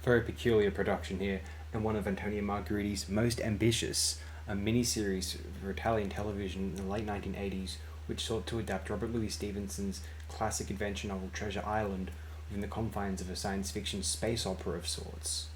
very peculiar production here, and one of Antonio Margheriti's most ambitious, a miniseries for Italian television in the late 1980s, which sought to adapt Robert Louis Stevenson's classic adventure novel Treasure Island within the confines of a science fiction space opera of sorts.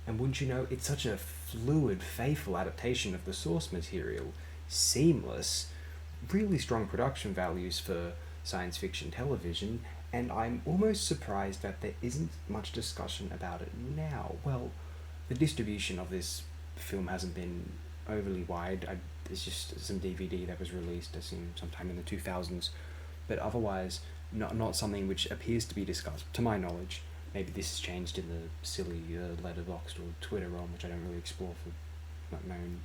And wouldn't you know, it's such a fluid, faithful adaptation of the source material, seamless, really strong production values for science fiction television, and I'm almost surprised that there isn't much discussion about it now. Well, the distribution of this film hasn't been overly wide. There's just some DVD that was released, I think, sometime in the 2000s, but otherwise, not something which appears to be discussed, to my knowledge. Maybe this has changed in the silly Letterboxd or Twitter realm, which I don't really explore for my own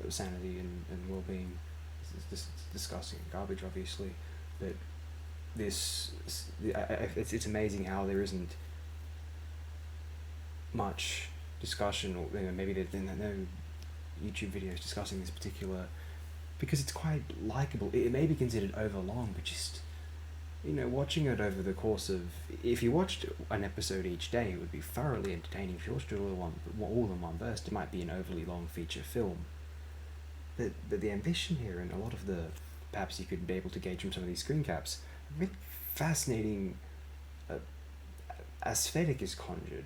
sanity and well-being. It's disgusting and garbage, obviously, but it's amazing how there isn't much discussion, or maybe there's no YouTube videos discussing this particular, because it's quite likable. It may be considered overlong, but just watching it over the course of, if you watched an episode each day, it would be thoroughly entertaining. If you watched it all in one burst, it might be an overly long feature film. But the ambition here, and a lot of the, perhaps you could be able to gauge from some of these screen caps, really fascinating aesthetic is conjured.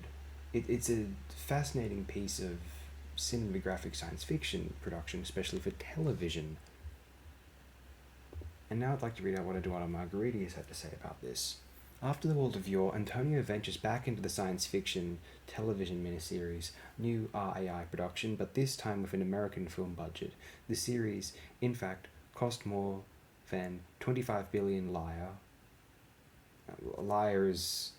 It's a fascinating piece of cinematographic science fiction production, especially for television. And now I'd like to read out what Eduardo Margheriti has had to say about this. After The World of Yore, Antonio ventures back into the science fiction television miniseries, new RAI production, but this time with an American film budget. The series, in fact, cost more than 25 billion lire. Lire is,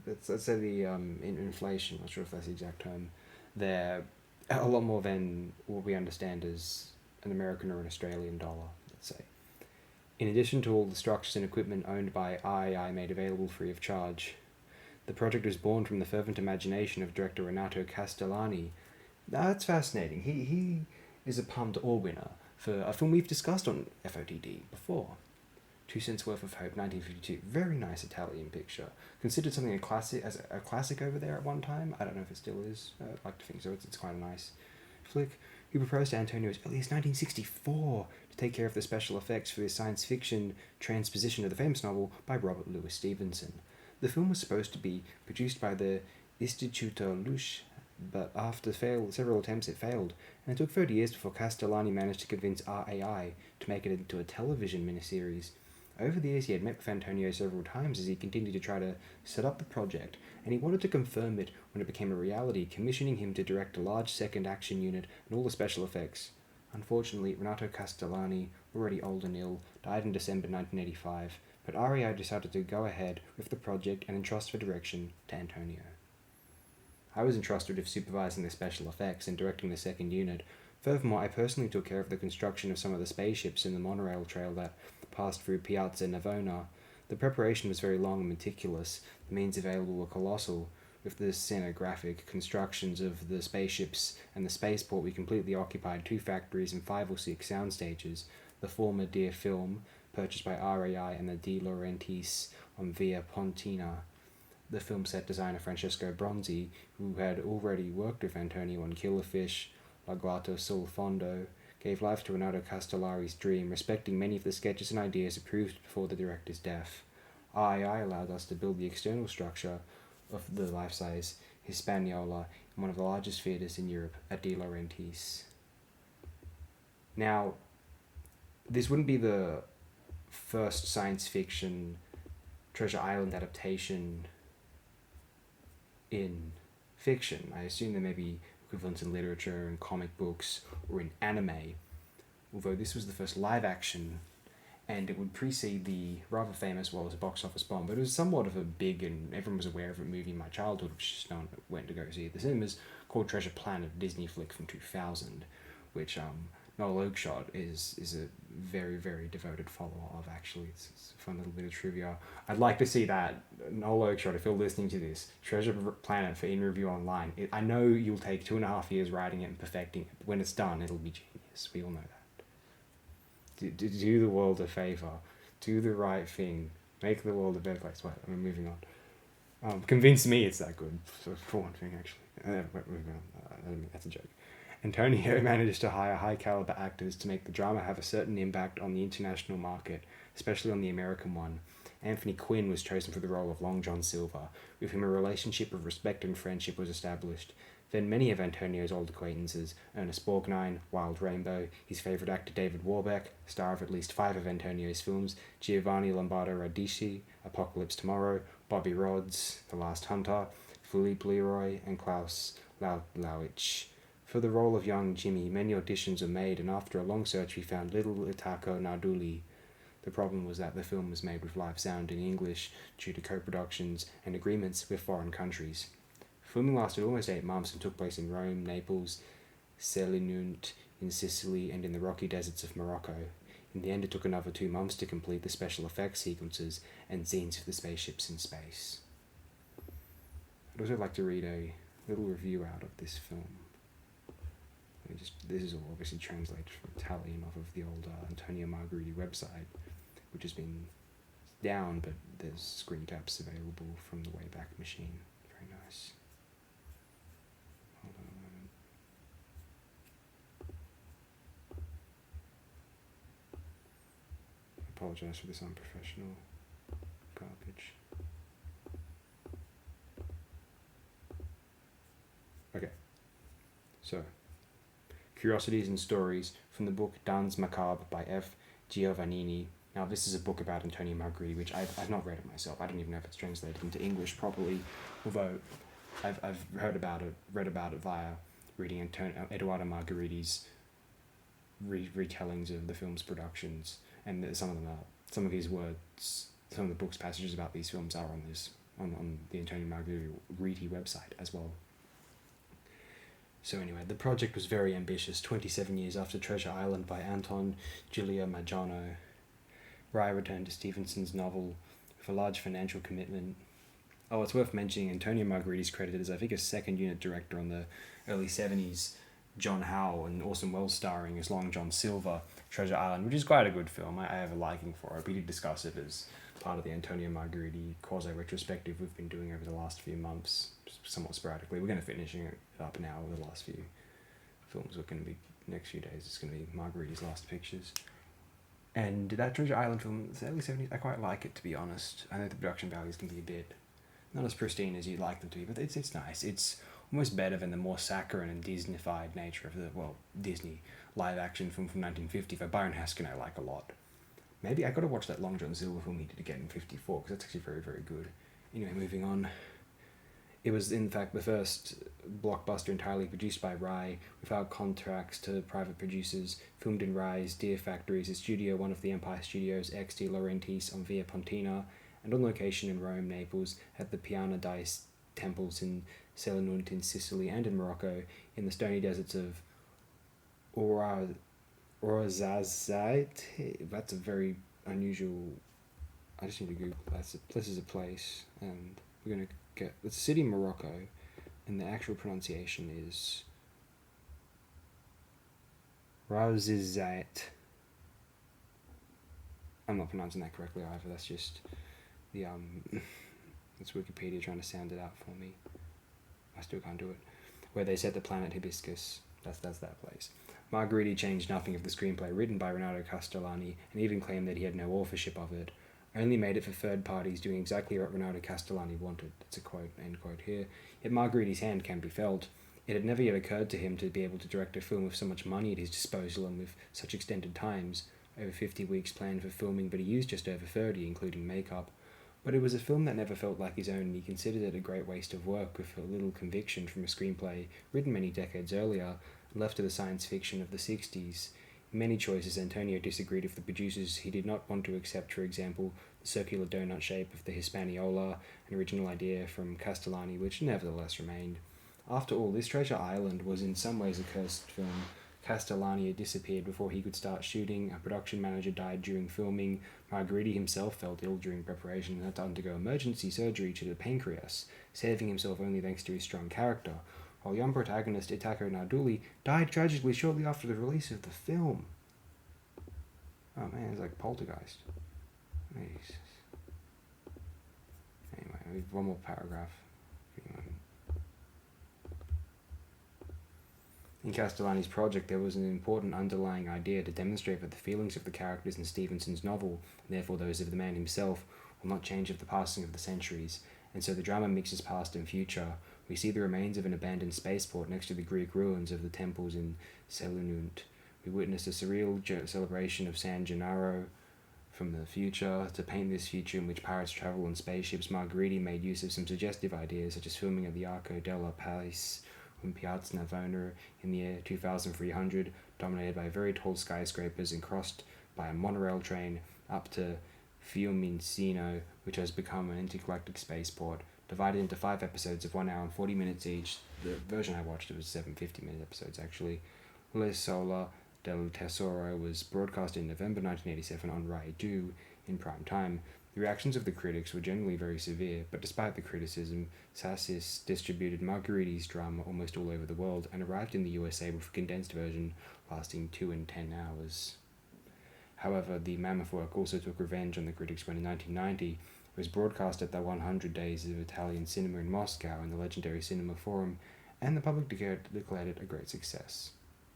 let's say the in inflation, not sure if that's the exact term. They're a lot more than what we understand as an American or an Australian dollar, let's say. In addition to all the structures and equipment owned by RAI made available free of charge, the project was born from the fervent imagination of director Renato Castellani. That's fascinating. He is a Palme d'Or winner for a film we've discussed on FOTD before. 2 Cents Worth of Hope, 1952. Very nice Italian picture. Considered something a classic over there at one time. I don't know if it still is. I'd like to think so. It's quite a nice flick. He proposed to Antonio as early as 1964 to take care of the special effects for this science fiction transposition of the famous novel by Robert Louis Stevenson. The film was supposed to be produced by the Istituto Luce, but after several attempts it failed, and it took 30 years before Castellani managed to convince RAI to make it into a television miniseries. Over the years he had met with Antonio several times as he continued to try to set up the project, and he wanted to confirm it when it became a reality, commissioning him to direct a large second action unit and all the special effects. Unfortunately, Renato Castellani, already old and ill, died in December 1985, but RAI decided to go ahead with the project and entrust the direction to Antonio. I was entrusted with supervising the special effects and directing the second unit. Furthermore, I personally took care of the construction of some of the spaceships in the monorail trail that passed through Piazza Navona. The preparation was very long and meticulous. The means available were colossal. With the scenographic constructions of the spaceships and the spaceport, we completely occupied 2 factories and 5 or 6 sound stages. The former Deer Film, purchased by RAI, and the De Laurentiis on Via Pontina. The film set designer Francesco Bronzi, who had already worked with Antonio on Killerfish, L'Agguato sul Fondo, gave life to Renato Castellari's dream, respecting many of the sketches and ideas approved before the director's death. RAI allowed us to build the external structure of the life-size Hispaniola in one of the largest theatres in Europe at De Laurentiis. Now, this wouldn't be the first science fiction Treasure Island adaptation in fiction. I assume there may be equivalents in literature and comic books or in anime, although this was the first live action, and it would precede the rather famous, well, it was a box office bomb, but it was somewhat of a big, and everyone was aware of it, movie in my childhood, which just no one went to go see at the cinemas, called Treasure Planet, a Disney flick from 2000, which Noel Oakeshott is a very, very devoted follower of, actually. It's a fun little bit of trivia. I'd like to see that. Noel Oakeshott, if you're listening to this, Treasure Planet for in-review online. I know you'll take 2.5 years writing it and perfecting it, but when it's done, it'll be genius. We all know that. Do the world a favour. Do the right thing. Make the world a better place. Well, I'm moving on. Convince me it's that good, for one thing, actually. I don't mean that's a joke. Antonio manages to hire high caliber actors to make the drama have a certain impact on the international market, especially on the American one. Anthony Quinn was chosen for the role of Long John Silver, with whom a relationship of respect and friendship was established. Then many of Antonio's old acquaintances, Ernest Borgnine, Wild Rainbow, his favourite actor David Warbeck, star of at least 5 of Antonio's films, Giovanni Lombardo Radici, Apocalypse Tomorrow, Bobby Rods, The Last Hunter, Philippe Leroy, and Klaus Lowich. For the role of young Jimmy, many auditions were made, and after a long search we found little Itako Narduli. The problem was that the film was made with live sound in English due to co-productions and agreements with foreign countries. Filming lasted almost 8 months and took place in Rome, Naples, Selinunt, in Sicily, and in the rocky deserts of Morocco. In the end, it took another 2 months to complete the special effects sequences and scenes of the spaceships in space. I'd also like to read a little review out of this film. This is all obviously translated from Italian off of the old Antonio Margheriti website, which has been down, but there's screen caps available from the Wayback Machine. Very nice. Hold on a moment. I apologise for this unprofessional garbage. Okay, so Curiosities and Stories from the book Danse Macabre by F. Giovannini. Now, this is a book about Antonio Margheriti, which I've not read it myself. I don't even know if it's translated into English properly, although I've read about it via reading Eduardo Margheriti's retellings of the film's productions, and some of his words, some of the book's passages about these films are on the Antonio Margheriti website as well. So anyway, the project was very ambitious. 27 years after Treasure Island by Anton Giulio Maggiano, Rye returned to Stevenson's novel with a large financial commitment. Oh, it's worth mentioning Antonio Margheriti's credited as, I think, a second unit director on the early 70s, John Howe and Orson Welles starring as Long John Silver, Treasure Island, which is quite a good film. I have a liking for it. We did discuss it as part of the Antonio Margheriti quasi-retrospective we've been doing over the last few months, somewhat sporadically. We're going to finish it up now with the last few films. We're going to be, next few days, it's going to be Margheriti's last pictures. And that Treasure Island film, the early 70s, I quite like it, to be honest. I know the production values can be a bit, not as pristine as you'd like them to be, but it's nice. It's almost better than the more saccharine and Disney-fied nature of the, Disney live-action film from 1950 by Byron Haskin I like a lot. Maybe I got to watch that Long John Silver film he did again in 54, because that's actually very, very good. Anyway, moving on. It was, in fact, the first blockbuster entirely produced by Rye, without contracts to private producers, filmed in Rye's Deer Factories, a studio one of the Empire Studios ex De Laurentiis on Via Pontina, and on location in Rome, Naples, at the Piana dei temples in Selinunt in Sicily, and in Morocco, in the stony deserts of Ouarzazate. That's a very unusual. I just need to Google that. This is a place, and we're going to get. It's a city in Morocco, and the actual pronunciation is Ouarzazate. I'm not pronouncing that correctly either. That's just the it's Wikipedia trying to sound it out for me. I still can't do it. Where they set the planet Hibiscus. That's that place. Margheriti changed nothing of the screenplay written by Renato Castellani, and even claimed that he had no authorship of it. Only made it for third parties doing exactly what Renato Castellani wanted. That's a quote, end quote here. Yet Margheriti's hand can be felt. It had never yet occurred to him to be able to direct a film with so much money at his disposal and with such extended times. Over 50 weeks planned for filming, but he used just over 30, including makeup. But it was a film that never felt like his own, and he considered it a great waste of work, with a little conviction from a screenplay written many decades earlier, and left to the science fiction of the 60s. In many choices, Antonio disagreed with the producers. He did not want to accept, for example, the circular donut shape of the Hispaniola, an original idea from Castellani, which nevertheless remained. After all, this Treasure Island was in some ways a cursed film. Castellani had disappeared before he could start shooting, a production manager died during filming, Margheriti himself felt ill during preparation and had to undergo emergency surgery to the pancreas, saving himself only thanks to his strong character, while young protagonist Itako Narduli died tragically shortly after the release of the film. Oh man, it's like Poltergeist. Jesus. Anyway. we have one more paragraph. In Castellani's project, there was an important underlying idea to demonstrate that the feelings of the characters in Stevenson's novel, and therefore those of the man himself, will not change with the passing of the centuries, and so the drama mixes past and future. We see the remains of an abandoned spaceport next to the Greek ruins of the temples in Selinunt. We witness a surreal celebration of San Gennaro from the future. To paint this future in which pirates travel on spaceships, Margheriti made use of some suggestive ideas, such as filming at the Arco della Pace in Piazza Navona in the year 2300, dominated by very tall skyscrapers and crossed by a monorail train up to Fiumicino, which has become an intergalactic spaceport, divided into 5 episodes of 1 hour and 40 minutes each. The version I watched, it was 7 50-minute episodes actually. L'Isola del Tesoro was broadcast in November 1987 on Rai 2 in prime time. The reactions of the critics were generally very severe, but despite the criticism, Sassis distributed Margheriti's drama almost all over the world and arrived in the USA with a condensed version lasting 2 and 10 hours. However, the mammoth work also took revenge on the critics when in 1990 it was broadcast at the 100 Days of Italian Cinema in Moscow in the legendary Cinema Forum, and the public declared it a great success.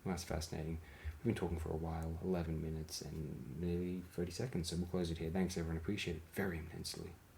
Well, that's fascinating. We've been talking for a while, 11 minutes and nearly 30 seconds, so we'll close it here. Thanks everyone, appreciate it very immensely.